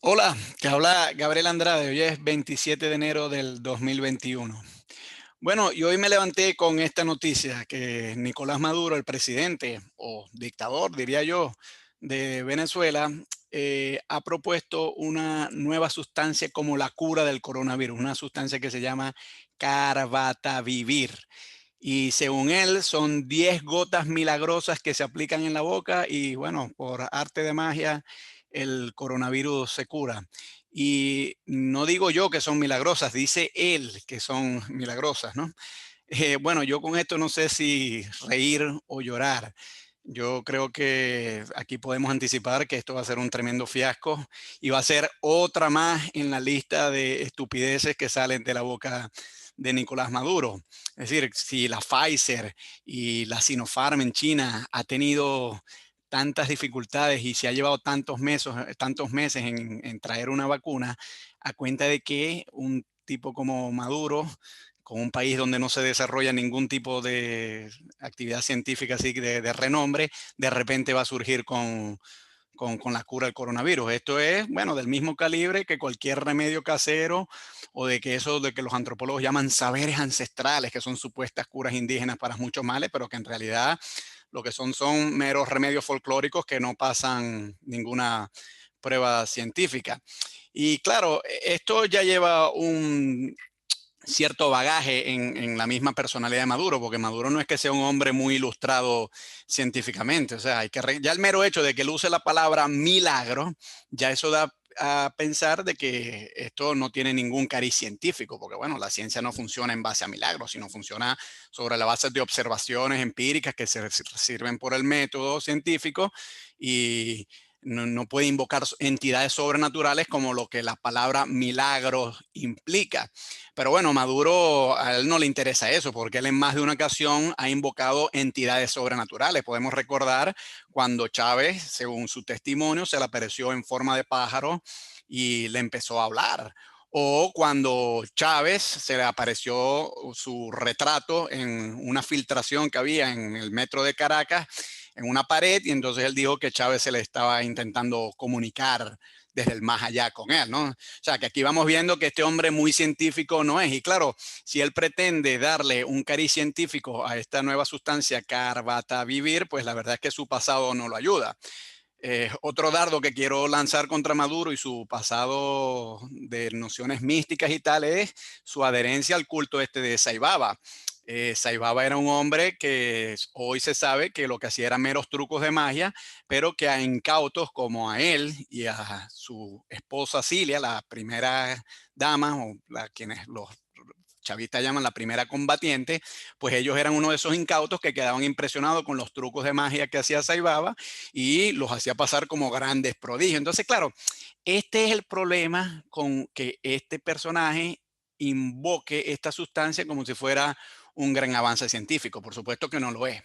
Hola, te habla Gabriel Andrade. Hoy es 27 de enero del 2021. Bueno, y hoy me levanté con esta noticia que Nicolás Maduro, el presidente o dictador, diría yo, de Venezuela, ha propuesto una nueva sustancia como la cura del coronavirus, una sustancia que se llama Carbatavivir. Y según él, son 10 gotas milagrosas que se aplican en la boca y bueno, por arte de magia, el coronavirus se cura. Y no digo yo que son milagrosas, dice él que son milagrosas, ¿no? Bueno, yo con esto no sé si reír o llorar. Yo creo que aquí podemos anticipar que esto va a ser un tremendo fiasco y va a ser otra más en la lista de estupideces que salen de la boca de Nicolás Maduro. Es decir, si la Pfizer y la Sinopharm en China ha tenido tantas dificultades y se ha llevado tantos meses en traer una vacuna, a cuenta de que un tipo como Maduro, con un país donde no se desarrolla ningún tipo de actividad científica así de renombre, de repente va a surgir con la cura del coronavirus. Esto es, bueno, del mismo calibre que cualquier remedio casero o de que eso de que los antropólogos llaman saberes ancestrales, que son supuestas curas indígenas para muchos males, pero que en realidad lo que son meros remedios folclóricos que no pasan ninguna prueba científica. Y claro, esto ya lleva un cierto bagaje en la misma personalidad de Maduro, porque Maduro no es que sea un hombre muy ilustrado científicamente, o sea, ya el mero hecho de que él use la palabra milagro, ya eso da a pensar de que esto no tiene ningún cariz científico, porque bueno, la ciencia no funciona en base a milagros, sino funciona sobre la base de observaciones empíricas que se sirven por el método científico y no puede invocar entidades sobrenaturales como lo que la palabra milagro implica. Pero bueno, Maduro, a él no le interesa eso, porque él en más de una ocasión ha invocado entidades sobrenaturales. Podemos recordar cuando Chávez, según su testimonio, se le apareció en forma de pájaro y le empezó a hablar. O cuando Chávez se le apareció su retrato en una filtración que había en el metro de Caracas, en una pared, y entonces él dijo que Chávez se le estaba intentando comunicar desde el más allá con él, ¿no? O sea, que aquí vamos viendo que este hombre muy científico no es. Y claro, si él pretende darle un cariz científico a esta nueva sustancia Carbatavivir, pues la verdad es que su pasado no lo ayuda. Otro dardo que quiero lanzar contra Maduro y su pasado de nociones místicas y tal es su adherencia al culto este de Saibaba. Saibaba era un hombre que hoy se sabe que lo que hacía eran meros trucos de magia, pero que a incautos como a él y a su esposa Cilia, la primera dama, o quienes los chavistas llaman la primera combatiente, pues ellos eran uno de esos incautos que quedaban impresionados con los trucos de magia que hacía Saibaba y los hacía pasar como grandes prodigios. Entonces, claro, este es el problema con que este personaje invoque esta sustancia como si fuera un gran avance científico. Por supuesto que no lo es.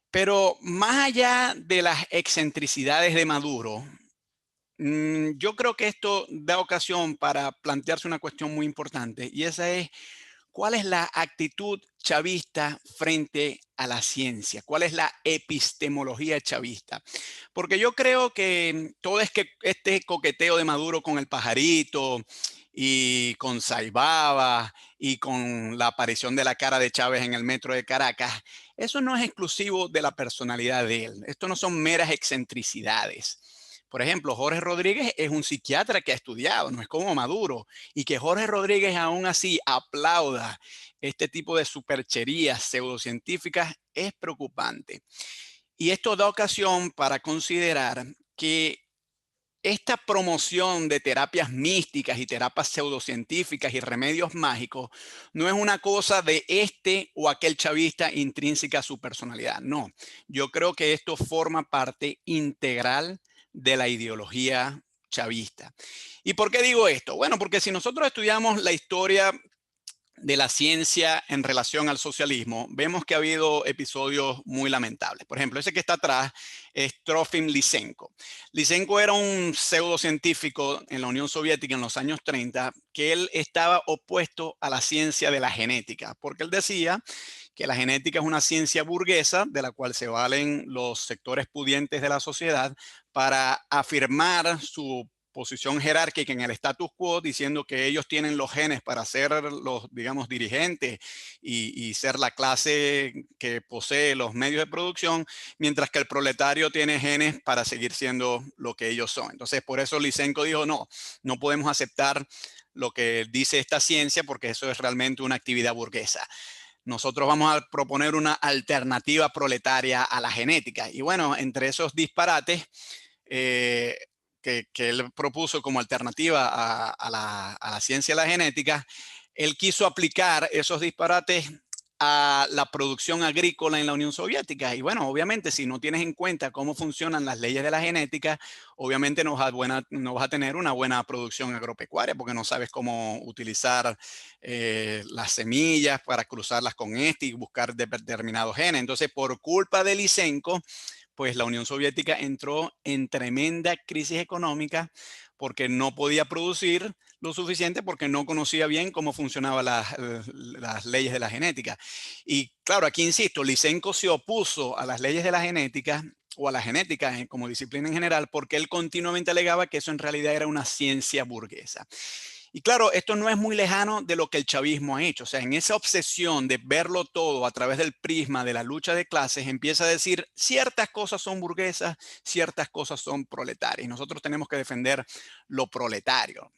Pero más allá de las excentricidades de Maduro, yo creo que esto da ocasión para plantearse una cuestión muy importante y esa es: ¿cuál es la actitud chavista frente a la ciencia? ¿Cuál es la epistemología chavista? Porque yo creo que todo es que este coqueteo de Maduro con el pajarito y con Saibaba y con la aparición de la cara de Chávez en el metro de Caracas, eso no es exclusivo de la personalidad de él. Esto no son meras excentricidades. Por ejemplo, Jorge Rodríguez es un psiquiatra que ha estudiado, no es como Maduro, y que Jorge Rodríguez aún así aplauda este tipo de supercherías pseudocientíficas es preocupante. Y esto da ocasión para considerar que esta promoción de terapias místicas y terapias pseudocientíficas y remedios mágicos no es una cosa de este o aquel chavista intrínseca a su personalidad. No, yo creo que esto forma parte integral de la ideología chavista. ¿Y por qué digo esto? Bueno, porque si nosotros estudiamos la historia de la ciencia en relación al socialismo, vemos que ha habido episodios muy lamentables. Por ejemplo, ese que está atrás es Trofim Lysenko. Lysenko era un pseudocientífico en la Unión Soviética en los años 30, que él estaba opuesto a la ciencia de la genética, porque él decía que la genética es una ciencia burguesa de la cual se valen los sectores pudientes de la sociedad para afirmar su posición jerárquica en el status quo, diciendo que ellos tienen los genes para ser los, digamos, dirigentes y ser la clase que posee los medios de producción, mientras que el proletario tiene genes para seguir siendo lo que ellos son. Entonces, por eso Lysenko dijo, no, no podemos aceptar lo que dice esta ciencia porque eso es realmente una actividad burguesa. Nosotros vamos a proponer una alternativa proletaria a la genética. Y bueno, entre esos disparates eh, que él propuso como alternativa a la ciencia de la genética, él quiso aplicar esos disparates a la producción agrícola en la Unión Soviética. Y bueno, obviamente, si no tienes en cuenta cómo funcionan las leyes de la genética, obviamente no vas a tener una buena producción agropecuaria porque no sabes cómo utilizar las semillas para cruzarlas con este y buscar determinados genes. Entonces, por culpa de Lysenko, pues la Unión Soviética entró en tremenda crisis económica porque no podía producir lo suficiente porque no conocía bien cómo funcionaban las leyes de la genética. Y claro, aquí insisto, Lysenko se opuso a las leyes de la genética o a la genética como disciplina en general porque él continuamente alegaba que eso en realidad era una ciencia burguesa. Y claro, esto no es muy lejano de lo que el chavismo ha hecho. O sea, en esa obsesión de verlo todo a través del prisma de la lucha de clases, empieza a decir ciertas cosas son burguesas, ciertas cosas son proletarias. Y nosotros tenemos que defender lo proletario.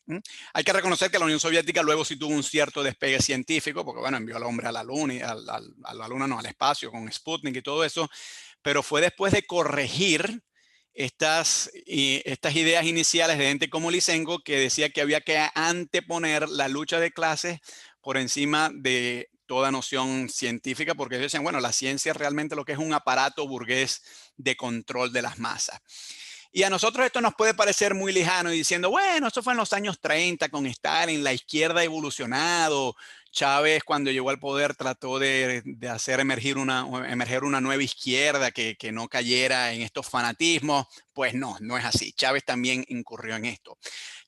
Hay que reconocer que la Unión Soviética luego sí tuvo un cierto despegue científico, porque bueno, envió al hombre a la luna, a la luna no, al espacio con Sputnik y todo eso, pero fue después de corregir estas ideas iniciales de gente como Lysenko, que decía que había que anteponer la lucha de clases por encima de toda noción científica, porque ellos decían, bueno, la ciencia es realmente lo que es un aparato burgués de control de las masas. Y a nosotros esto nos puede parecer muy lejano y diciendo, bueno, eso fue en los años 30 con Stalin, la izquierda ha evolucionado, Chávez cuando llegó al poder trató de hacer emerger una nueva izquierda que no cayera en estos fanatismos. Pues no, no es así. Chávez también incurrió en esto.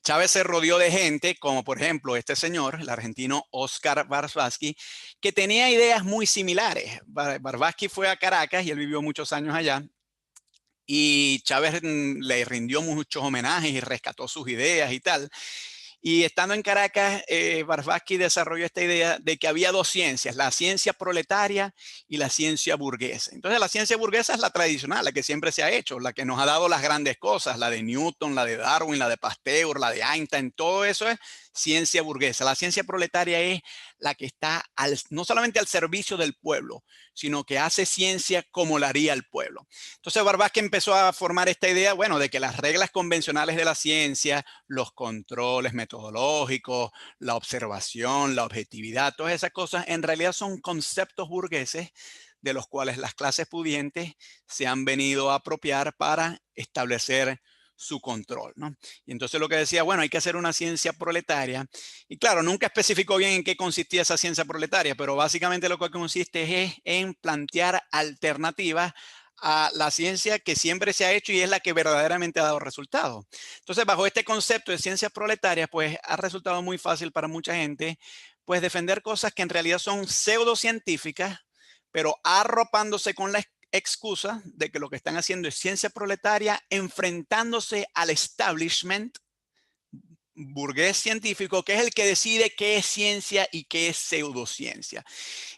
Chávez se rodeó de gente como por ejemplo este señor, el argentino Oscar Barshevsky, que tenía ideas muy similares. Barshevsky fue a Caracas y él vivió muchos años allá. Y Chávez le rindió muchos homenajes y rescató sus ideas y tal. Y estando en Caracas, Barshevsky desarrolló esta idea de que había dos ciencias, la ciencia proletaria y la ciencia burguesa. Entonces la ciencia burguesa es la tradicional, la que siempre se ha hecho, la que nos ha dado las grandes cosas, la de Newton, la de Darwin, la de Pasteur, la de Einstein, todo eso es ciencia burguesa. La ciencia proletaria es la que está no solamente al servicio del pueblo, sino que hace ciencia como la haría el pueblo. Entonces Barshevsky empezó a formar esta idea, bueno, de que las reglas convencionales de la ciencia, los controles metodológicos, la observación, la objetividad, todas esas cosas en realidad son conceptos burgueses de los cuales las clases pudientes se han venido a apropiar para establecer su control, ¿no? Y entonces lo que decía, bueno, hay que hacer una ciencia proletaria. Y claro, nunca especificó bien en qué consistía esa ciencia proletaria, pero básicamente lo que consiste es en plantear alternativas a la ciencia que siempre se ha hecho y es la que verdaderamente ha dado resultados. Entonces, bajo este concepto de ciencias proletarias, pues ha resultado muy fácil para mucha gente, pues defender cosas que en realidad son pseudocientíficas, pero arropándose con la excusa de que lo que están haciendo es ciencia proletaria, enfrentándose al establishment burgués científico, que es el que decide qué es ciencia y qué es pseudociencia.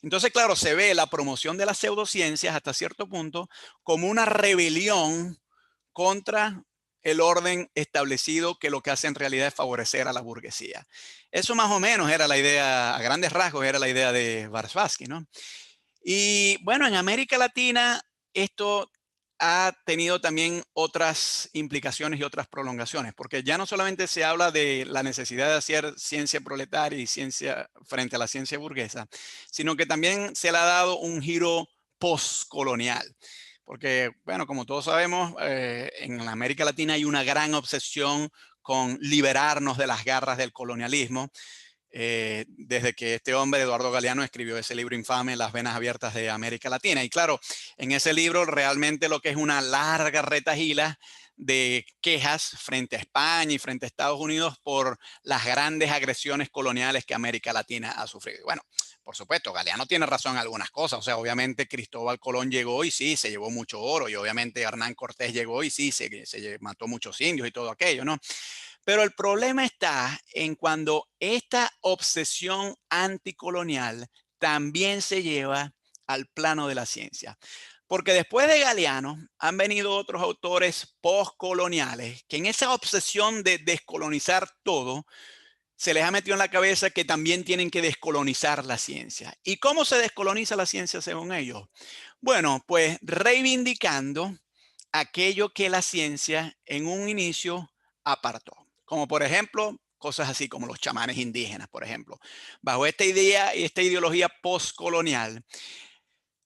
Entonces, claro, se ve la promoción de las pseudociencias hasta cierto punto como una rebelión contra el orden establecido que lo que hace en realidad es favorecer a la burguesía. Eso más o menos era la idea, a grandes rasgos era la idea de Varsavsky, ¿no? Y bueno, en América Latina esto ha tenido también otras implicaciones y otras prolongaciones, porque ya no solamente se habla de la necesidad de hacer ciencia proletaria y ciencia frente a la ciencia burguesa, sino que también se le ha dado un giro postcolonial. Porque, bueno, como todos sabemos, en América Latina hay una gran obsesión con liberarnos de las garras del colonialismo desde que este hombre, Eduardo Galeano, escribió ese libro infame, Las venas abiertas de América Latina. Y claro, en ese libro realmente lo que es una larga retahíla de quejas frente a España y frente a Estados Unidos por las grandes agresiones coloniales que América Latina ha sufrido. Bueno, por supuesto, Galeano tiene razón en algunas cosas. O sea, obviamente Cristóbal Colón llegó y sí, se llevó mucho oro. Y obviamente Hernán Cortés llegó y sí, se mató muchos indios y todo aquello, ¿no? Pero el problema está en cuando esta obsesión anticolonial también se lleva al plano de la ciencia. Porque después de Galeano han venido otros autores postcoloniales que en esa obsesión de descolonizar todo, se les ha metido en la cabeza que también tienen que descolonizar la ciencia. ¿Y cómo se descoloniza la ciencia según ellos? Bueno, pues reivindicando aquello que la ciencia en un inicio apartó, como por ejemplo cosas así como los chamanes indígenas, por ejemplo. Bajo esta idea y esta ideología postcolonial,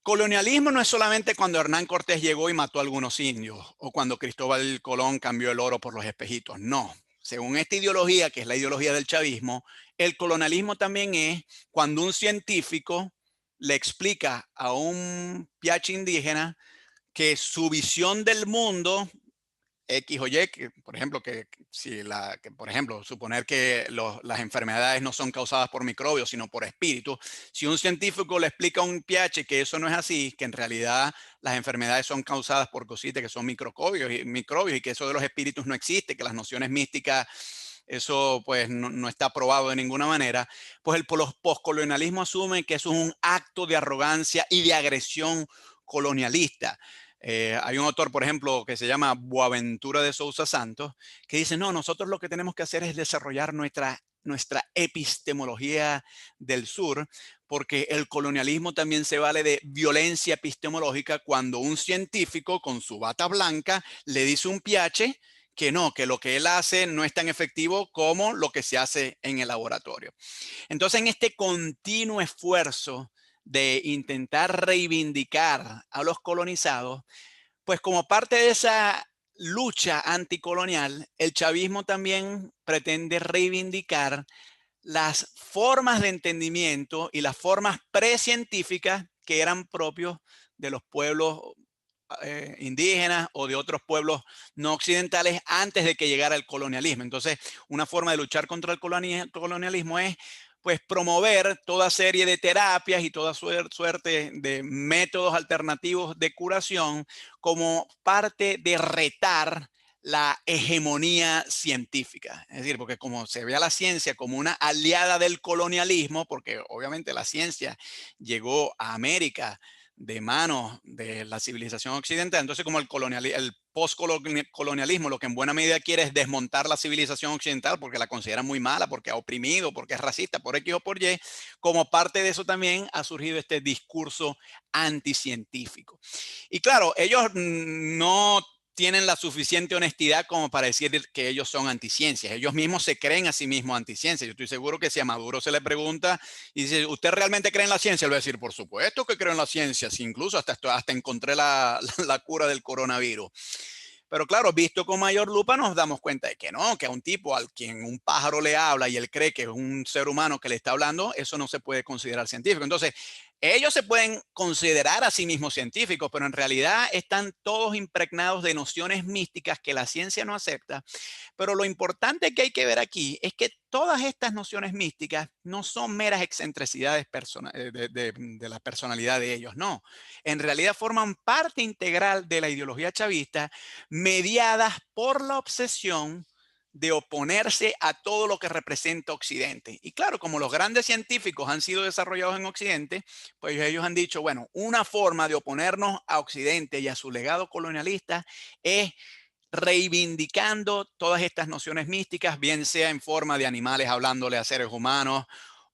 colonialismo no es solamente cuando Hernán Cortés llegó y mató a algunos indios o cuando Cristóbal Colón cambió el oro por los espejitos. No. Según esta ideología, que es la ideología del chavismo, el colonialismo también es cuando un científico le explica a un piache indígena que su visión del mundo X o Y, que, por ejemplo, que, por ejemplo, suponer que las enfermedades no son causadas por microbios, sino por espíritus. Si un científico le explica a un PH que eso no es así, que en realidad las enfermedades son causadas por cositas que son microbios y que eso de los espíritus no existe, que las nociones místicas, eso pues no está probado de ninguna manera, pues los postcolonialismos asumen que eso es un acto de arrogancia y de agresión colonialista. Hay un autor, por ejemplo, que se llama Boaventura de Sousa Santos, que dice, no, nosotros lo que tenemos que hacer es desarrollar nuestra epistemología del sur, porque el colonialismo también se vale de violencia epistemológica cuando un científico con su bata blanca le dice a un piache que no, que lo que él hace no es tan efectivo como lo que se hace en el laboratorio. Entonces, en este continuo esfuerzo de intentar reivindicar a los colonizados, pues como parte de esa lucha anticolonial, el chavismo también pretende reivindicar las formas de entendimiento y las formas precientíficas que eran propios de los pueblos indígenas o de otros pueblos no occidentales antes de que llegara el colonialismo. Entonces, una forma de luchar contra el colonialismo es pues promover toda serie de terapias y toda suerte de métodos alternativos de curación como parte de retar la hegemonía científica. Es decir, porque como se ve a la ciencia como una aliada del colonialismo, porque obviamente la ciencia llegó a América de manos de la civilización occidental. Entonces, como el postcolonialismo lo que en buena medida quiere es desmontar la civilización occidental porque la considera muy mala, porque ha oprimido, porque es racista, por X o por Y, como parte de eso también ha surgido este discurso anticientífico. Y claro, ellos no tienen la suficiente honestidad como para decir que ellos son anticiencias. Ellos mismos se creen a sí mismos anticiencias. Yo estoy seguro que si a Maduro se le pregunta y dice, ¿usted realmente cree en la ciencia? Él va a decir, por supuesto que creo en la ciencia. Si incluso hasta encontré la cura del coronavirus. Pero claro, visto con mayor lupa nos damos cuenta de que no, que a un tipo al quien un pájaro le habla y él cree que es un ser humano que le está hablando, eso no se puede considerar científico. Entonces, ellos se pueden considerar a sí mismos científicos, pero en realidad están todos impregnados de nociones místicas que la ciencia no acepta. Pero lo importante que hay que ver aquí es que todas estas nociones místicas no son meras excentricidades de la personalidad de ellos, no. En realidad forman parte integral de la ideología chavista, mediadas por la obsesión de oponerse a todo lo que representa Occidente. Y claro, como los grandes científicos han sido desarrollados en Occidente, pues ellos han dicho, bueno, una forma de oponernos a Occidente y a su legado colonialista es reivindicando todas estas nociones místicas, bien sea en forma de animales hablándole a seres humanos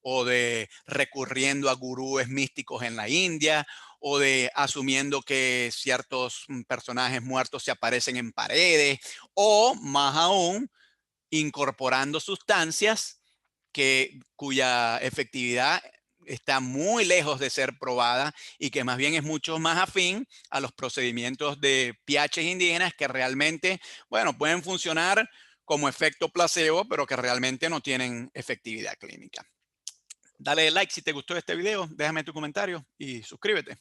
o de recurriendo a gurúes místicos en la India o de asumiendo que ciertos personajes muertos se aparecen en paredes o más aún incorporando sustancias cuya efectividad está muy lejos de ser probada y que más bien es mucho más afín a los procedimientos de pHs indígenas que realmente, bueno, pueden funcionar como efecto placebo, pero que realmente no tienen efectividad clínica. Dale like si te gustó este video, déjame tu comentario y suscríbete.